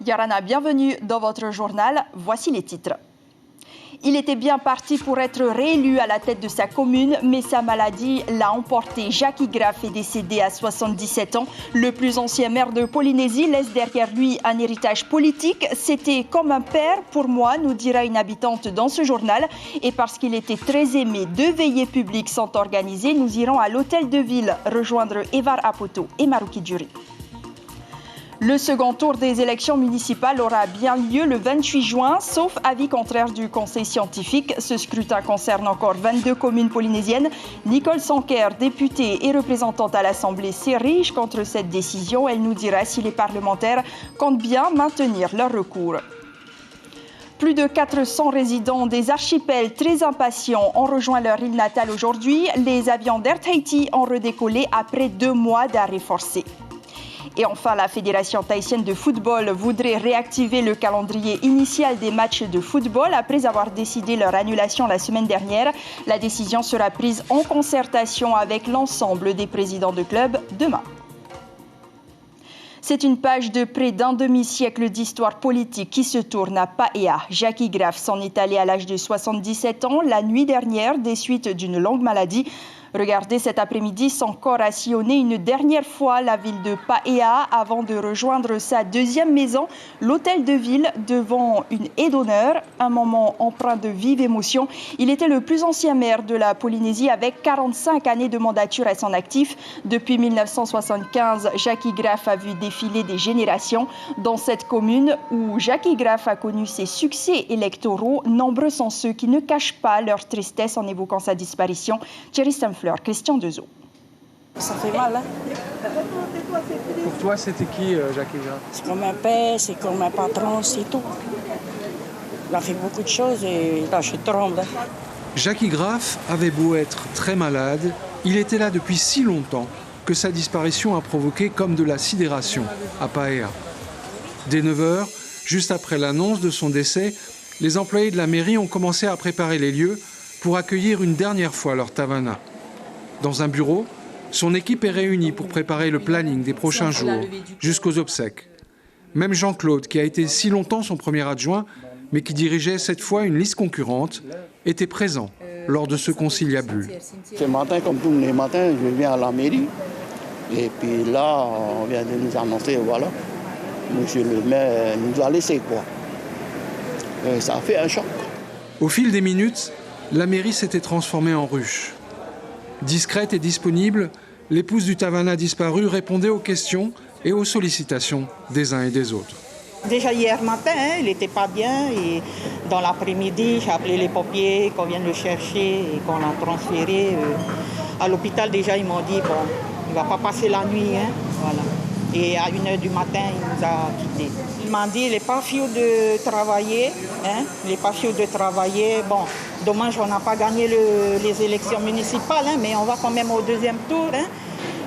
Yarana, bienvenue dans votre journal. Voici les titres. Il était bien parti pour être réélu à la tête de sa commune, mais sa maladie l'a emporté. Jackie Graff est décédé à 77 ans. Le plus ancien maire de Polynésie laisse derrière lui un héritage politique. C'était comme un père pour moi, nous dira une habitante dans ce journal. Et parce qu'il était très aimé, 2 veillées publiques sont organisées. Nous irons à l'hôtel de ville rejoindre Evar Apoto et Maruki Djuri. Le second tour des élections municipales aura bien lieu le 28 juin, sauf avis contraire du Conseil scientifique. Ce scrutin concerne encore 22 communes polynésiennes. Nicole Sanker, députée et représentante à l'Assemblée, s'érige contre cette décision. Elle nous dira si les parlementaires comptent bien maintenir leur recours. Plus de 400 résidents des archipels très impatients ont rejoint leur île natale aujourd'hui. Les avions d'Air Tahiti ont redécollé après 2 mois d'arrêt forcé. Et enfin, la Fédération tahitienne de football voudrait réactiver le calendrier initial des matchs de football après avoir décidé leur annulation la semaine dernière. La décision sera prise en concertation avec l'ensemble des présidents de clubs demain. C'est une page de près d'un demi-siècle d'histoire politique qui se tourne à Paea. Jackie Graff s'en est allé à l'âge de 77 ans la nuit dernière des suites d'une longue maladie. Regardez, cet après-midi, son corps a sillonné une dernière fois la ville de Paea avant de rejoindre sa deuxième maison, l'hôtel de ville, devant une haie d'honneur. Un moment empreint de vive émotion. Il était le plus ancien maire de la Polynésie avec 45 années de mandature à son actif. Depuis 1975, Jackie Graff a vu défiler des générations. Dans cette commune où Jackie Graff a connu ses succès électoraux, nombreux sont ceux qui ne cachent pas leur tristesse en évoquant sa disparition. Thierry Stamfleur, Christian Dezo. Ça fait mal, hein? Pour toi, c'était qui, Jackie Graff? C'est comme un père, c'est comme un patron, c'est tout. Il a fait beaucoup de choses et là, je tremble. Jackie Graff avait beau être très malade, il était là depuis si longtemps que sa disparition a provoqué comme de la sidération à Paea. Dès 9h, juste après l'annonce de son décès, les employés de la mairie ont commencé à préparer les lieux pour accueillir une dernière fois leur tavana. Dans un bureau, son équipe est réunie pour préparer le planning des prochains jours, jusqu'aux obsèques. Même Jean-Claude, qui a été si longtemps son premier adjoint, mais qui dirigeait cette fois une liste concurrente, était présent lors de ce conciliabule. Ce matin, comme tous les matins, je viens à la mairie. Et puis là, on vient de nous annoncer, voilà, monsieur le maire nous a laissé, quoi. Ça a fait un choc. Au fil des minutes, la mairie s'était transformée en ruche. Discrète et disponible, l'épouse du Tavana disparu répondait aux questions et aux sollicitations des uns et des autres. Déjà hier matin, il n'était pas bien et dans l'après-midi, j'ai appelé les pompiers qu'on vienne le chercher et qu'on l'a transféré. À l'hôpital, déjà, ils m'ont dit, bon, il ne va pas passer la nuit, hein, voilà. Et à 1h du matin, il nous a quittés. Il m'a dit, il n'est pas fiu de travailler, hein, il n'est pas fiu de travailler. Bon, dommage, on n'a pas gagné les élections municipales, hein, mais on va quand même au deuxième tour. Hein.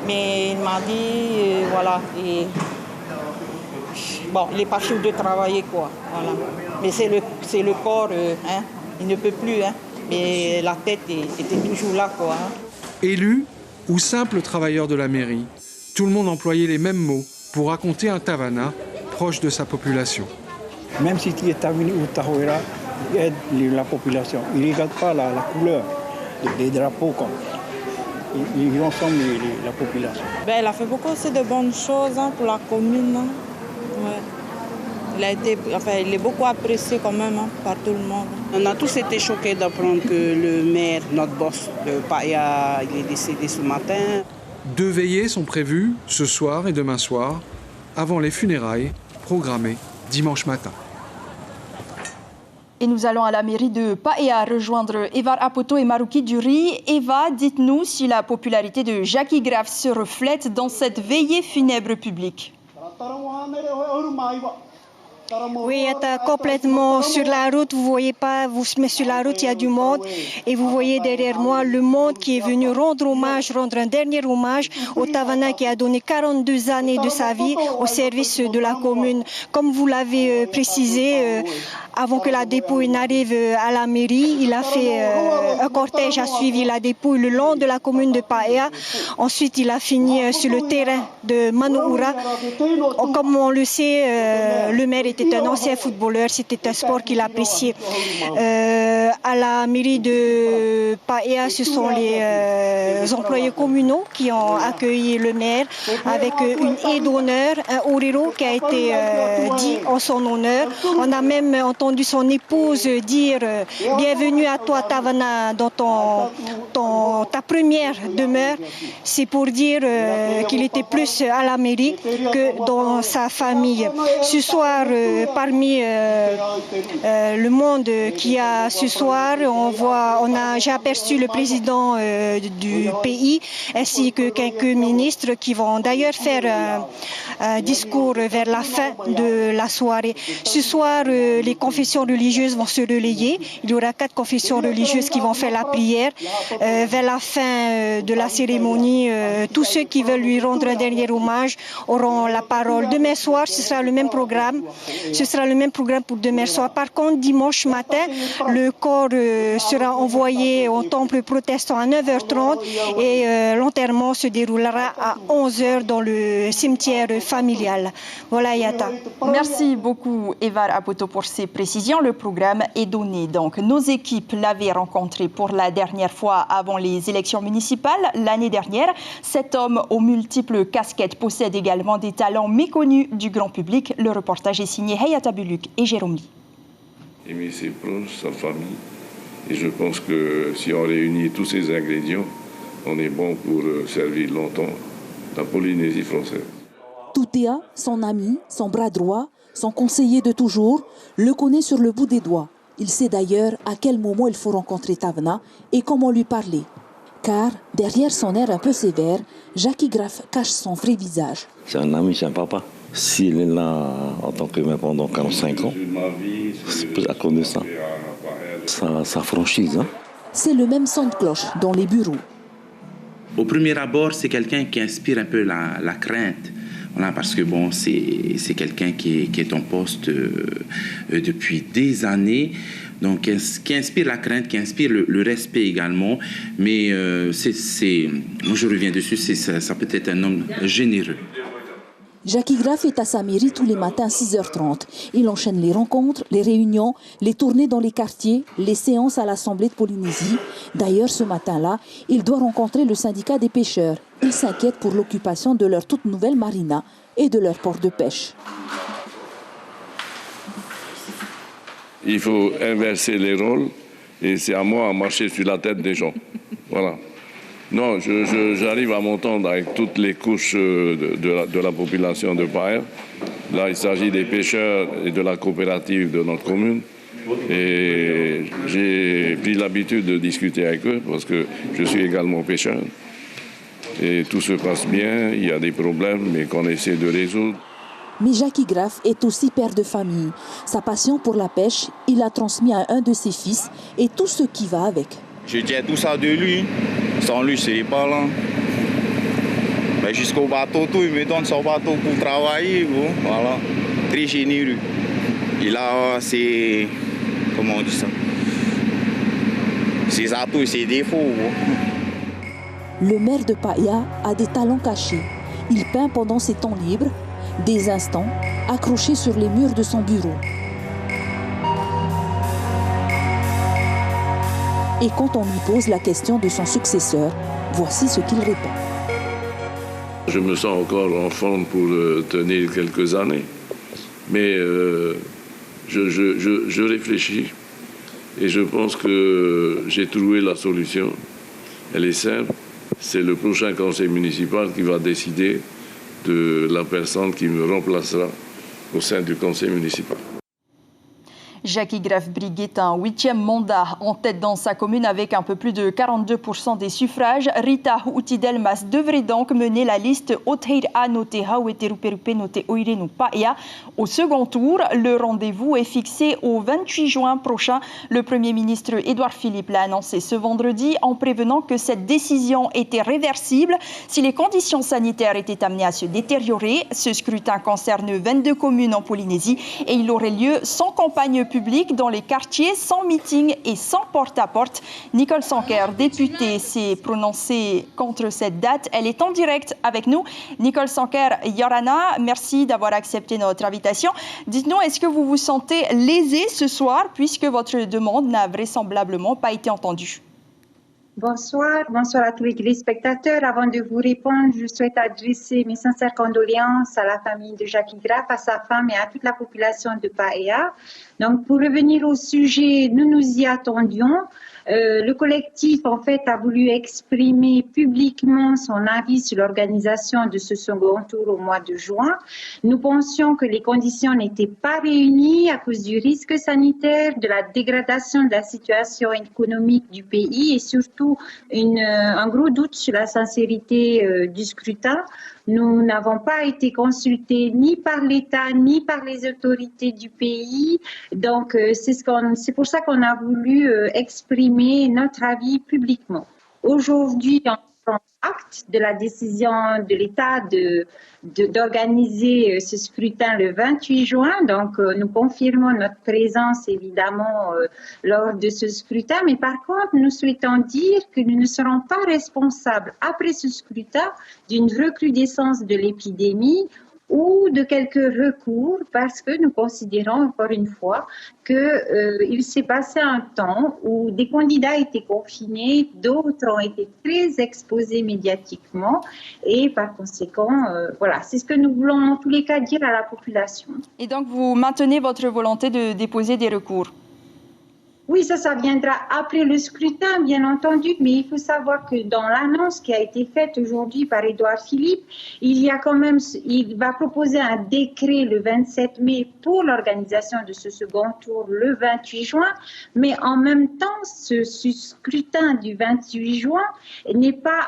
Mais il m'a dit, voilà, et, bon, il n'est pas fiu de travailler, quoi. Voilà. Mais c'est le corps, hein, il ne peut plus, hein, mais la tête était toujours là, quoi. Hein. Élu ou simple travailleur de la mairie, tout le monde employait les mêmes mots pour raconter un Tavana proche de sa population. Même si tu es Tavini ou Tahoera, il aide la population. Il ne regarde pas la couleur des drapeaux. Il ensemble la population. Ben, elle a fait beaucoup aussi de bonnes choses hein, pour la commune. Hein. Ouais. Il est beaucoup apprécié quand même hein, par tout le monde. On a tous été choqués d'apprendre que le maire, notre boss de Paea, il est décédé ce matin. 2 veillées sont prévues ce soir et demain soir, avant les funérailles programmées dimanche matin. Et nous allons à la mairie de Paea rejoindre Evar Apoto et Maruki Djuri. Eva, dites-nous si la popularité de Jackie Graff se reflète dans cette veillée funèbre publique. Oui, complètement sur la route, vous voyez pas, mais sur la route il y a du monde et vous voyez derrière moi le monde qui est venu rendre un dernier hommage au Tavana qui a donné 42 années de sa vie au service de la commune. Comme vous l'avez précisé, avant que la dépouille n'arrive à la mairie, il a fait un cortège a suivi la dépouille le long de la commune de Paea. Ensuite, il a fini sur le terrain de Manououra. Comme on le sait, le maire était un ancien footballeur, c'était un sport qu'il appréciait. À la mairie de Paea, ce sont les employés communaux qui ont accueilli le maire avec une haie d'honneur, un oriro qui a été dit en son honneur. On a même entendu son épouse dire « Bienvenue à toi Tavana dans ta première demeure ». C'est pour dire qu'il était plus à la mairie que dans sa famille. Ce soir, parmi le monde qui a ce soir, j'ai aperçu le président du pays ainsi que quelques ministres qui vont d'ailleurs faire un discours vers la fin de la soirée. Ce soir, les confessions religieuses vont se relayer. Il y aura 4 confessions religieuses qui vont faire la prière. Vers la fin de la cérémonie, tous ceux qui veulent lui rendre un dernier hommage auront la parole. Demain soir, ce sera le même programme. Ce sera le même programme pour demain soir. Par contre, dimanche matin, le corps sera envoyé au temple protestant à 9h30 et l'enterrement se déroulera à 11h dans le cimetière familial. Voilà, Yata. Merci beaucoup, Evar Apoto, pour ces précisions. Le programme est donné. Donc, nos équipes l'avaient rencontré pour la dernière fois avant les élections municipales l'année dernière. Cet homme aux multiples casquettes possède également des talents méconnus du grand public. Le reportage est signé Hayata Buluk et Jérôme Lee. Aimer ses proches, sa famille. Et je pense que si on réunit tous ces ingrédients, on est bon pour servir longtemps la Polynésie française. Toutea, son ami, son bras droit, son conseiller de toujours, le connaît sur le bout des doigts. Il sait d'ailleurs à quel moment il faut rencontrer Tavana et comment lui parler. Car, derrière son air un peu sévère, Jackie Graff cache son vrai visage. C'est un ami, c'est un papa. S'il est là en tant que maire pendant 45 ans, c'est à cause de ça. Sa franchise. Hein? C'est le même son de cloche dans les bureaux. Au premier abord, c'est quelqu'un qui inspire un peu la crainte. Voilà, parce que bon, c'est quelqu'un qui est en poste depuis des années, donc qui inspire la crainte, qui inspire le respect également. Mais moi je reviens dessus, ça peut être un homme généreux. Jackie Graff est à sa mairie tous les matins à 6h30. Il enchaîne les rencontres, les réunions, les tournées dans les quartiers, les séances à l'Assemblée de Polynésie. D'ailleurs, ce matin-là, il doit rencontrer le syndicat des pêcheurs. Il s'inquiète pour l'occupation de leur toute nouvelle marina et de leur port de pêche. Il faut inverser les rôles et c'est à moi de marcher sur la tête des gens. Voilà. Non, j'arrive à m'entendre avec toutes les couches de la population de Paer. Là, il s'agit des pêcheurs et de la coopérative de notre commune. Et j'ai pris l'habitude de discuter avec eux parce que je suis également pêcheur. Et tout se passe bien, il y a des problèmes, mais qu'on essaie de résoudre. Mais Jackie Graff est aussi père de famille. Sa passion pour la pêche, il l'a transmis à un de ses fils et tout ce qui va avec. Je tiens tout ça de lui. Sans lui, c'est pas là. Mais jusqu'au bateau, tout, il me donne son bateau pour travailler. Bon, voilà. Très généreux. Il a ses... Comment on dit ça? Ses atouts et ses défauts. Bon. Le maire de Paea a des talents cachés. Il peint pendant ses temps libres, des instants accrochés sur les murs de son bureau. Et quand on lui pose la question de son successeur, voici ce qu'il répond. Je me sens encore en forme pour tenir quelques années. Mais je réfléchis et je pense que j'ai trouvé la solution. Elle est simple. C'est le prochain conseil municipal qui va décider de la personne qui me remplacera au sein du conseil municipal. Jackie Graff-Briguet est un 8e mandat en tête dans sa commune avec un peu plus de 42% des suffrages. Rita Utidelmas devrait donc mener la liste Oteira Noteha Weteruperupe Note Oirenu Paea au second tour. Le rendez-vous est fixé au 28 juin prochain. Le Premier ministre Édouard Philippe l'a annoncé ce vendredi en prévenant que cette décision était réversible si les conditions sanitaires étaient amenées à se détériorer. Ce scrutin concerne 22 communes en Polynésie et il aurait lieu sans campagne publique dans les quartiers, sans meeting et sans porte-à-porte. Nicole Sanker, députée, s'est prononcée contre cette date. Elle est en direct avec nous. Nicole Sanker, Yorana, merci d'avoir accepté notre invitation. Dites-nous, est-ce que vous vous sentez lésée ce soir puisque votre demande n'a vraisemblablement pas été entendue? Bonsoir à tous les téléspectateurs. Avant de vous répondre, je souhaite adresser mes sincères condoléances à la famille de Jackie Graff, à sa femme et à toute la population de Paea. Donc, pour revenir au sujet, nous nous y attendions. Le collectif, en fait, a voulu exprimer publiquement son avis sur l'organisation de ce second tour au mois de juin. Nous pensions que les conditions n'étaient pas réunies à cause du risque sanitaire, de la dégradation de la situation économique du pays et surtout un gros doute sur la sincérité du scrutin. Nous n'avons pas été consultés ni par l'État, ni par les autorités du pays. Donc, c'est pour ça qu'on a voulu exprimer notre avis publiquement. Aujourd'hui, on prend acte de la décision de l'État d'organiser ce scrutin le 28 juin. Donc, nous confirmons notre présence, évidemment, lors de ce scrutin. Mais par contre, nous souhaitons dire que nous ne serons pas responsables, après ce scrutin, d'une recrudescence de l'épidémie ou de quelques recours, parce que nous considérons encore une fois qu'il s'est passé un temps où des candidats étaient confinés, d'autres ont été très exposés médiatiquement et par conséquent, voilà, c'est ce que nous voulons en tous les cas dire à la population. Et donc vous maintenez votre volonté de déposer des recours? Oui, ça viendra après le scrutin, bien entendu, mais il faut savoir que dans l'annonce qui a été faite aujourd'hui par Édouard Philippe, il va proposer un décret le 27 mai pour l'organisation de ce second tour le 28 juin, mais en même temps, ce scrutin du 28 juin n'est pas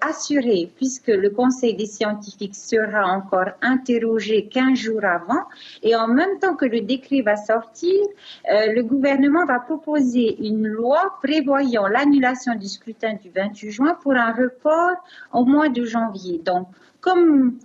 assuré, puisque le Conseil des scientifiques sera encore interrogé 15 jours avant, et en même temps que le décret va sortir, le gouvernement va proposer une loi prévoyant l'annulation du scrutin du 28 juin pour un report au mois de janvier. Donc, comme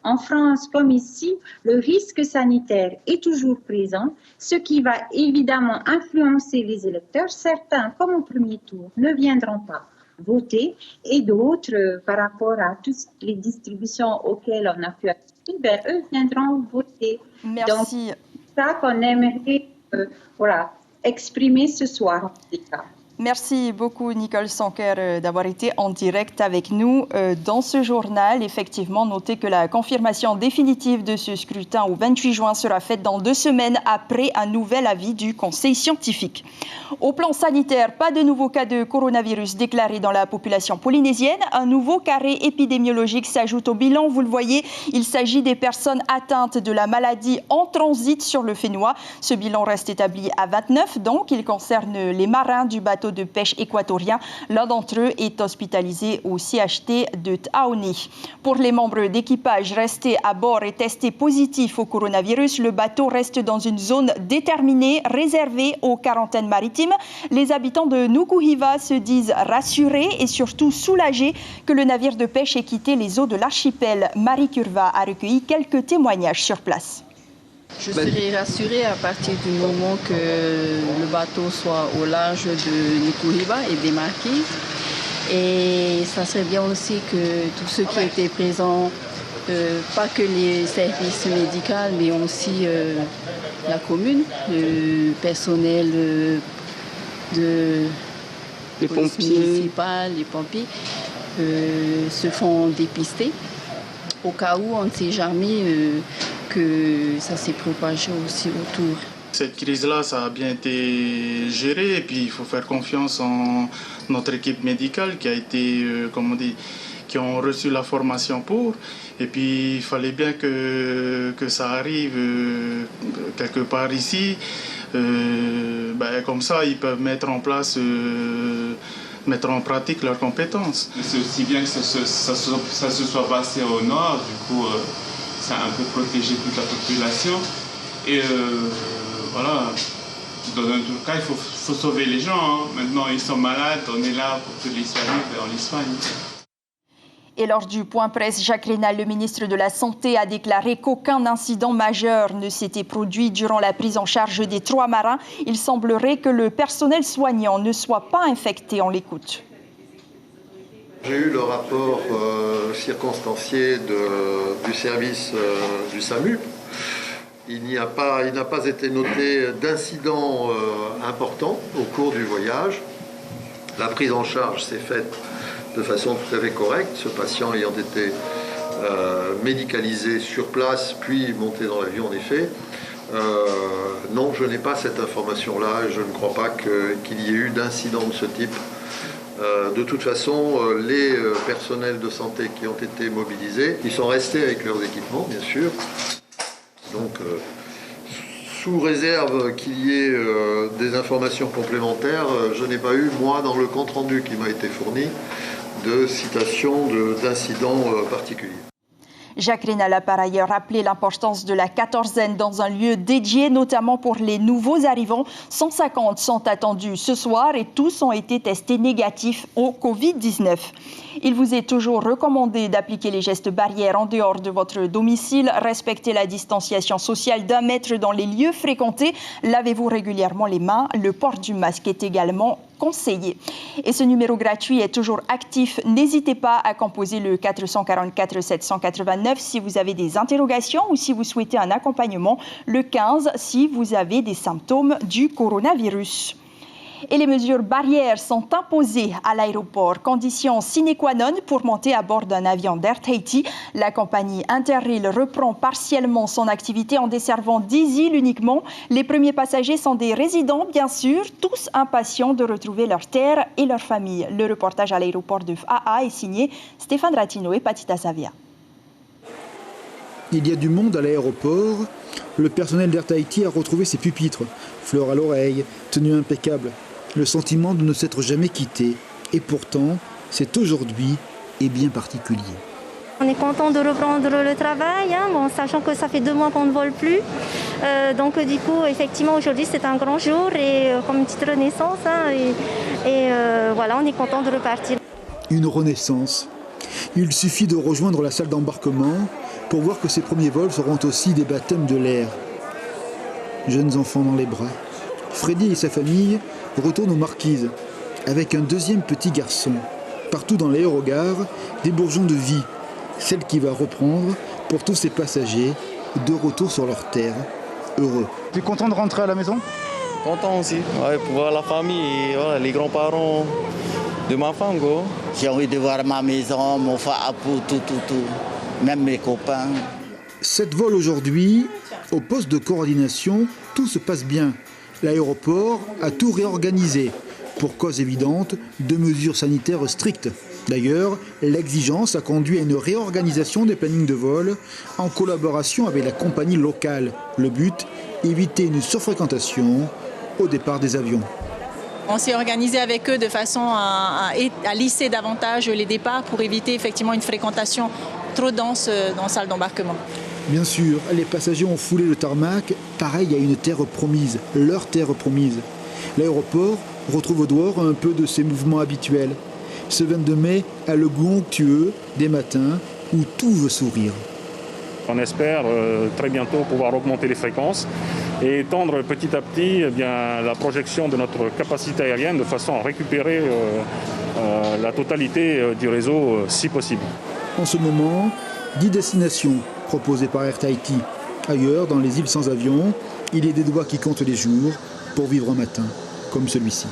en France, comme ici, le risque sanitaire est toujours présent, ce qui va évidemment influencer les électeurs. Certains, comme au premier tour, ne viendront pas voter et d'autres, par rapport à toutes les distributions auxquelles on a pu assister, eux viendront voter. Merci. Donc, c'est ça qu'on aimerait exprimer ce soir en tout cas. Merci beaucoup Nicole Sanker d'avoir été en direct avec nous dans ce journal. Effectivement, notez que la confirmation définitive de ce scrutin au 28 juin sera faite dans 2 semaines après un nouvel avis du Conseil scientifique. Au plan sanitaire, pas de nouveaux cas de coronavirus déclarés dans la population polynésienne. Un nouveau carré épidémiologique s'ajoute au bilan. Vous le voyez, il s'agit des personnes atteintes de la maladie en transit sur le Fénois. Ce bilan reste établi à 29, donc il concerne les marins du bateau de pêche équatorien. L'un d'entre eux est hospitalisé au CHT de Taoni. Pour les membres d'équipage restés à bord et testés positifs au coronavirus, le bateau reste dans une zone déterminée, réservée aux quarantaines maritimes. Les habitants de Nukuhiva se disent rassurés et surtout soulagés que le navire de pêche ait quitté les eaux de l'archipel. Marie Curva a recueilli quelques témoignages sur place. Je serai rassurée à partir du moment que le bateau soit au large de Nukuhiva et démarqué. Et ça serait bien aussi que tous ceux qui étaient présents, pas que les services médicaux, mais aussi la commune, le personnel de les pompiers municipales, les pompiers, se font dépister. Au cas où, on ne sait jamais que ça s'est propagé aussi autour. Cette crise-là, ça a bien été géré et puis il faut faire confiance en notre équipe médicale qui a été, qui ont reçu la formation pour. Et puis il fallait bien que ça arrive quelque part ici. Comme ça, ils peuvent mettre en pratique leurs compétences. C'est aussi bien que ça se soit passé au nord, du coup, ça a un peu protégé toute la population. Et voilà, dans un tout cas, il faut sauver les gens. Hein. Maintenant, ils sont malades, on est là pour que les soigner, on les soigne. Et lors du point presse, Jacques Raynal, le ministre de la Santé, a déclaré qu'aucun incident majeur ne s'était produit durant la prise en charge des 3 marins. Il semblerait que le personnel soignant ne soit pas infecté. On l'écoute. J'ai eu le rapport circonstancié du service du SAMU. Il n'a pas été noté d'incident important au cours du voyage. La prise en charge s'est faite de façon tout à fait correcte, ce patient ayant été médicalisé sur place, puis monté dans l'avion en effet. Non, je n'ai pas cette information-là et je ne crois pas qu'il y ait eu d'incident de ce type. De toute façon, les personnels de santé qui ont été mobilisés, ils sont restés avec leurs équipements, bien sûr. Donc, sous réserve qu'il y ait des informations complémentaires, je n'ai pas eu, moi, dans le compte-rendu qui m'a été fourni, de citation d'incidents particuliers. Jacques Raynal a par ailleurs rappelé l'importance de la quatorzaine dans un lieu dédié, notamment pour les nouveaux arrivants. 150 sont attendus ce soir et tous ont été testés négatifs au Covid-19. Il vous est toujours recommandé d'appliquer les gestes barrières en dehors de votre domicile. Respectez la distanciation sociale d'1 mètre dans les lieux fréquentés. Lavez-vous régulièrement les mains. Le port du masque est également conseillé. Et ce numéro gratuit est toujours actif. N'hésitez pas à composer le 444 789 si vous avez des interrogations ou si vous souhaitez un accompagnement. Le 15 si vous avez des symptômes du coronavirus. Et les mesures barrières sont imposées à l'aéroport. Condition sine qua non pour monter à bord d'un avion d'Air Tahiti. La compagnie Interrail reprend partiellement son activité en desservant 10 îles uniquement. Les premiers passagers sont des résidents, bien sûr, tous impatients de retrouver leur terre et leur famille. Le reportage à l'aéroport de Fa'a est signé Stéphane Ratino et Patita Savia. Il y a du monde à l'aéroport. Le personnel d'Air Tahiti a retrouvé ses pupitres, fleurs à l'oreille, tenue impeccable. Le sentiment de ne s'être jamais quitté. Et pourtant, c'est aujourd'hui et bien particulier. On est content de reprendre le travail, sachant que ça fait 2 mois qu'on ne vole plus. Donc du coup, effectivement, aujourd'hui, c'est un grand jour et comme une petite renaissance. Voilà, on est content de repartir. Une renaissance. Il suffit de rejoindre la salle d'embarquement pour voir que ces premiers vols seront aussi des baptêmes de l'air. Jeunes enfants dans les bras. Freddy et sa famille retournent aux Marquises avec un 2e petit garçon. Partout dans l'aérogare, des bourgeons de vie. Celle qui va reprendre pour tous ces passagers de retour sur leur terre, heureux. Tu es content de rentrer à la maison? Content aussi, pour voir la famille et voilà, les grands-parents de ma femme. J'ai envie de voir ma maison, mon fapou, tout. Même mes copains. 7 vols aujourd'hui. Au poste de coordination, tout se passe bien. L'aéroport a tout réorganisé. Pour cause évidente, de mesures sanitaires strictes. D'ailleurs, l'exigence a conduit à une réorganisation des plannings de vol en collaboration avec la compagnie locale. Le but, éviter une surfréquentation au départ des avions. On s'est organisé avec eux de façon à lisser davantage les départs pour éviter effectivement une fréquentation trop dense dans la salle d'embarquement. Bien sûr, les passagers ont foulé le tarmac, pareil à une terre promise, leur terre promise. L'aéroport retrouve au dehors un peu de ses mouvements habituels. Ce 22 mai a le goût onctueux des matins où tout veut sourire. On espère très bientôt pouvoir augmenter les fréquences et étendre petit à petit la projection de notre capacité aérienne de façon à récupérer la totalité du réseau si possible. En ce moment, 10 destinations proposées par Air Tahiti. Ailleurs, dans les îles sans avion, il est des doigts qui comptent les jours pour vivre un matin comme celui-ci.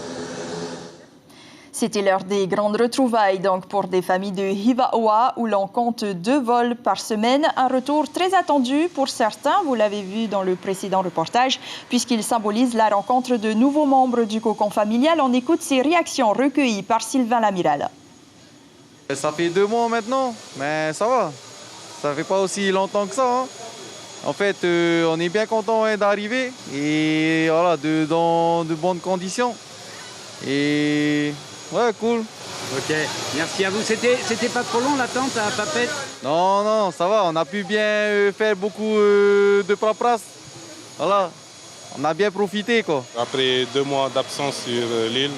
C'était l'heure des grandes retrouvailles donc pour des familles de Hivaoa où l'on compte 2 vols par semaine. Un retour très attendu pour certains, vous l'avez vu dans le précédent reportage, puisqu'il symbolise la rencontre de nouveaux membres du cocon familial. On écoute ces réactions recueillies par Sylvain Lamiral. Ça fait 2 mois maintenant, mais ça va. Ça fait pas aussi longtemps que ça. Hein. En fait, on est bien content d'arriver et voilà, dans de bonnes conditions. Et ouais, cool. Ok, merci à vous. C'était pas trop long l'attente à Papeete? Non, ça va. On a pu bien faire beaucoup de paperasse. Voilà, on a bien profité quoi. Après 2 mois d'absence sur l'île,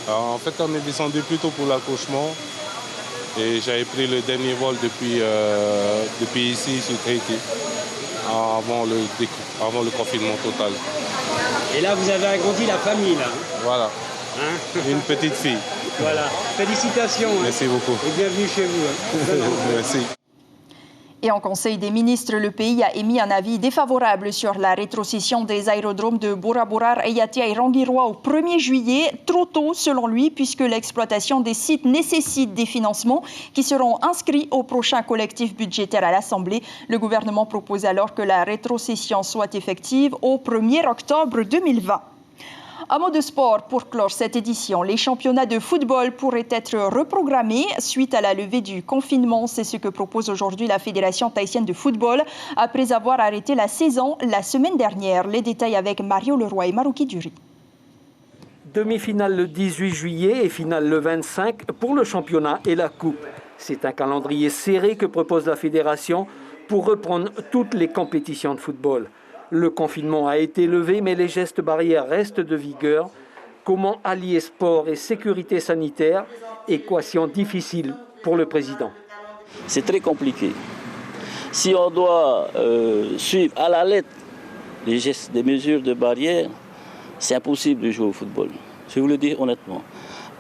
en fait, on est descendu plus tôt pour l'accouchement. Et j'avais pris le dernier vol depuis ici sur Tahiti, avant le confinement total. Et là, vous avez agrandi la famille, là. Voilà, hein? Une petite fille. Voilà, félicitations. Merci beaucoup. Et bienvenue chez vous. Hein. Merci. Et en Conseil des ministres, le pays a émis un avis défavorable sur la rétrocession des aérodromes de Bora Bora, Raiatea et Rangiroa au 1er juillet, trop tôt selon lui, puisque l'exploitation des sites nécessite des financements qui seront inscrits au prochain collectif budgétaire à l'Assemblée. Le gouvernement propose alors que la rétrocession soit effective au 1er octobre 2020. Un mot de sport pour clore cette édition. Les championnats de football pourraient être reprogrammés suite à la levée du confinement. C'est ce que propose aujourd'hui la Fédération tahitienne de football après avoir arrêté la saison la semaine dernière. Les détails avec Mario Leroy et Maruki Duri. Demi-finale le 18 juillet et finale le 25 pour le championnat et la coupe. C'est un calendrier serré que propose la Fédération pour reprendre toutes les compétitions de football. Le confinement a été levé, mais les gestes barrières restent de vigueur. Comment allier sport et sécurité sanitaire? Équation difficile pour le président. C'est très compliqué. Si on doit suivre à la lettre les gestes, des mesures de barrière, c'est impossible de jouer au football. Je vous le dis honnêtement.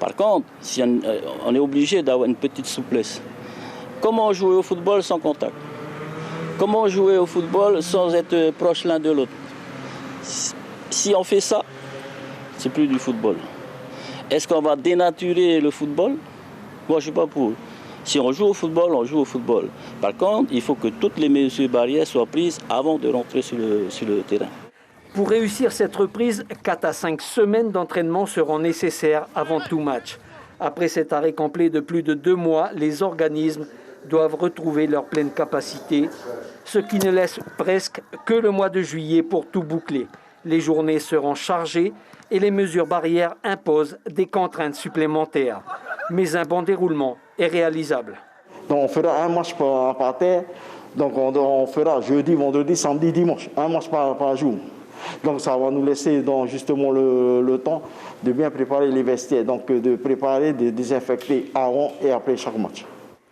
Par contre, si on est obligé d'avoir une petite souplesse. Comment jouer au football sans contact? Comment jouer au football sans être proche l'un de l'autre? Si on fait ça, c'est plus du football. Est-ce qu'on va dénaturer le football? Moi, je ne suis pas pour. Si on joue au football, on joue au football. Par contre, il faut que toutes les mesures barrières soient prises avant de rentrer sur le terrain. Pour réussir cette reprise, 4 à 5 semaines d'entraînement seront nécessaires avant tout match. Après cet arrêt complet de plus de 2 mois, les organismes doivent retrouver leur pleine capacité, ce qui ne laisse presque que le mois de juillet pour tout boucler. Les journées seront chargées et les mesures barrières imposent des contraintes supplémentaires. Mais un bon déroulement est réalisable. Donc on fera un match par terre, donc on fera jeudi, vendredi, samedi, dimanche, un match par jour. Donc ça va nous laisser justement le temps de bien préparer les vestiaires, donc de préparer, de désinfecter avant et après chaque match.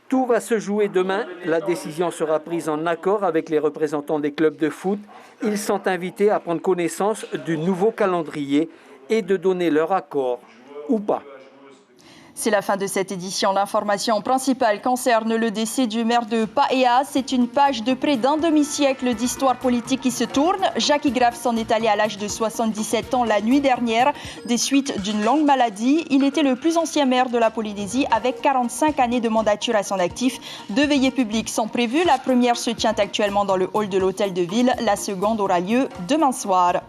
Tout va se jouer demain. La décision sera prise en accord avec les représentants des clubs de foot. Ils sont invités à prendre connaissance du nouveau calendrier et de donner leur accord ou pas. C'est la fin de cette édition. L'information principale concerne le décès du maire de Paea. C'est une page de près d'un demi-siècle d'histoire politique qui se tourne. Jackie Graf s'en est allé à l'âge de 77 ans la nuit dernière, des suites d'une longue maladie. Il était le plus ancien maire de la Polynésie avec 45 années de mandature à son actif. 2 veillées publiques sont prévues. La première se tient actuellement dans le hall de l'hôtel de ville. La seconde aura lieu demain soir.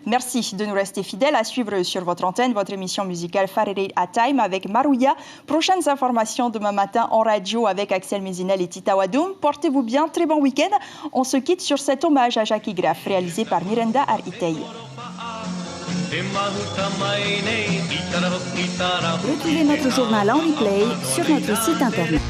Merci de nous rester fidèles. À suivre sur votre antenne, votre émission musicale Farere at Time avec Marouya. Prochaines informations demain matin en radio avec Axel Mézinel et Tita Wadoum. Portez-vous bien, très bon week-end. On se quitte sur cet hommage à Jackie Graf réalisé par Miranda Aritei. Retrouvez notre journal en replay sur notre site internet.